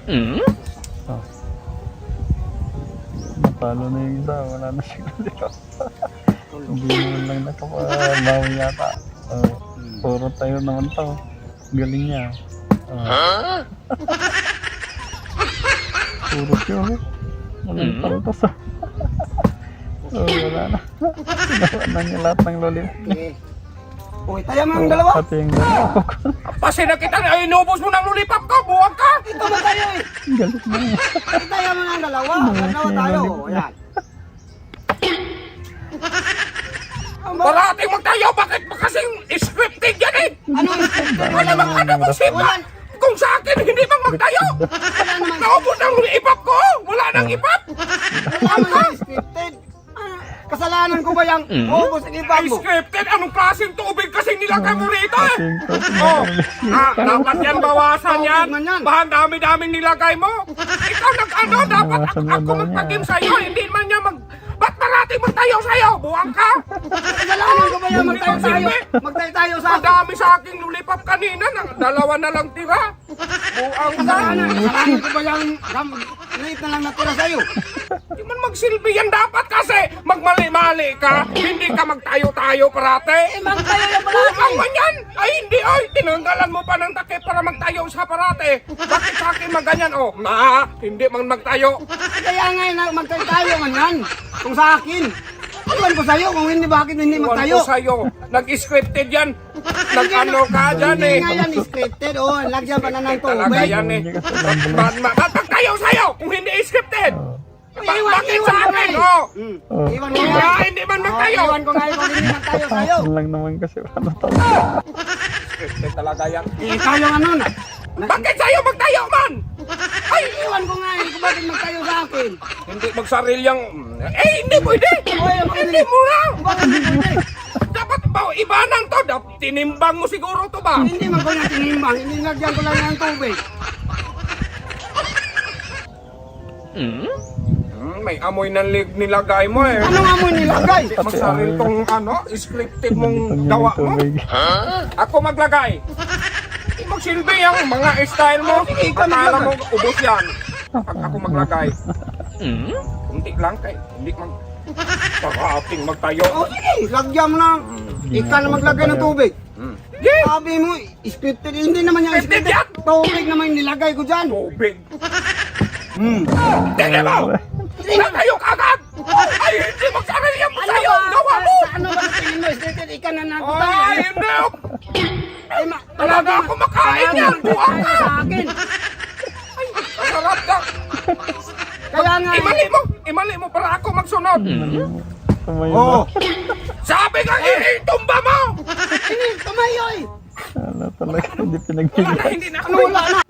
Oh. Natalo na yung isa, wala na siya dito. Hindi naman lang nakapabawi yata. Puro tayo naman to. Galing niya. Puro siya. Walang taltos. Wala na. Ginawa na niya lahat ng lolim. Uy, tayo mo ang dalawa. Pati yung dalawa. Kasi nakita ay inubos mo ng lollipop ko, buwag ka! Ito ba tayo eh? Galit na niya. Tayo mo ng dalawa. Dalawa tayo. Ayan. Parating magtayo, bakit ba kasing scripted yan eh? Ano yung scripted? Wala bang ano kung simba? Kung sa akin, hindi bang magtayo? Wala naman. Naubos ng ipap ko! Wala nang ipap! Wala naman scripted. Kasalanan ko ba yung ubos ang ibang mo? Scripted? Anong klaseng tubig kasing nilagay mo rito eh? Oh. Dapat yan bawasan yan. man yan. Bahan dami-daming nilagay mo. Ikaw nag-ano, dapat Bawasan mo ako daw magpagim niya. sa'yo. Hindi man niya Ba't parating magtayo sa'yo? Buwang ka? Kasalanan ko ba yung magtayo tayo? Magtayo tayo sa Ang dami sa aking lulipap kanina. Dalawa na lang tira. Buwang ka. Kasalanan ko ba yung liit na lang natira sa'yo? Di man magsilbi yan dapat kasi magmali-mali ka. Hindi ka magtayo-tayo parate. Magtayo yung Buwang man yan. Ay hindi oy. Tinanggalan mo pa ng takip para magtayo sa parate. Bakit sa akin maganyan? Oh, hindi man magtayo. Kaya nga magtayo tayo man yan. Kung sa akin. Iwan ko sa'yo kung hindi bakit hindi Iwan magtayo. ko sa'yo. Nag-scripted yan. Nag-ano ka dyan eh. Hindi nga yan scripted. Oh, lagyan pa na ng Talaga tubig. yan eh. Ba't magtayo sa'yo kung hindi scripted? Bakit sa akin? Oh. Iwan ko nga. Hindi man magtayo. Iwan ko nga kung hindi magtayo sa'yo. Yun lang naman kasi ano to. Scripted talaga yan. Tayo nga nun. Bakit sa'yo magtayo man? Ay, iwan ko nga kung bakit magtayo sa akin. Hindi magsarilyang... hindi pwede. Hindi mo na. Bakit hindi pwede? Dapat ba ibanan to? Tinimbang mo siguro to ba? Hindi man ko na tinimbang. Hindi lagyan ko lang ng tubig. May amoy ng nilagay mo eh. Ano nga mo nilagay? Magsaril tong scripted mong gawa mo. Ako maglagay. Magsilbi yung mga style mo. Akala mo ubos yan. Pag ako maglagay. Kunti lang kay. Hindi parating magtayo. O sige, lagyan mo na. Ikaw na maglagay ng tubig. Sabi mo, scripted. Hindi naman yung Scripted scripted. yan? Tubig naman yung nilagay ko dyan. Tubig. Tingnan mo! Natayo ka agad! Ay, hindi magsaril yung tayo! Gawa mo! Ano ba tingin mo? Scripted, ikaw na Ay, nagtayo. hindi! Ay, Talaga ako makain yan! Buwang ka! Sa akin. Masarap ka! Kaya nga. Imali mo para ako magsunod! Tumayo Oo. na. Sabi ka, itumba mo! Tumayo eh. Ano talaga, hindi pinagbigyan. Wala, hindi na ako. Ano wala na?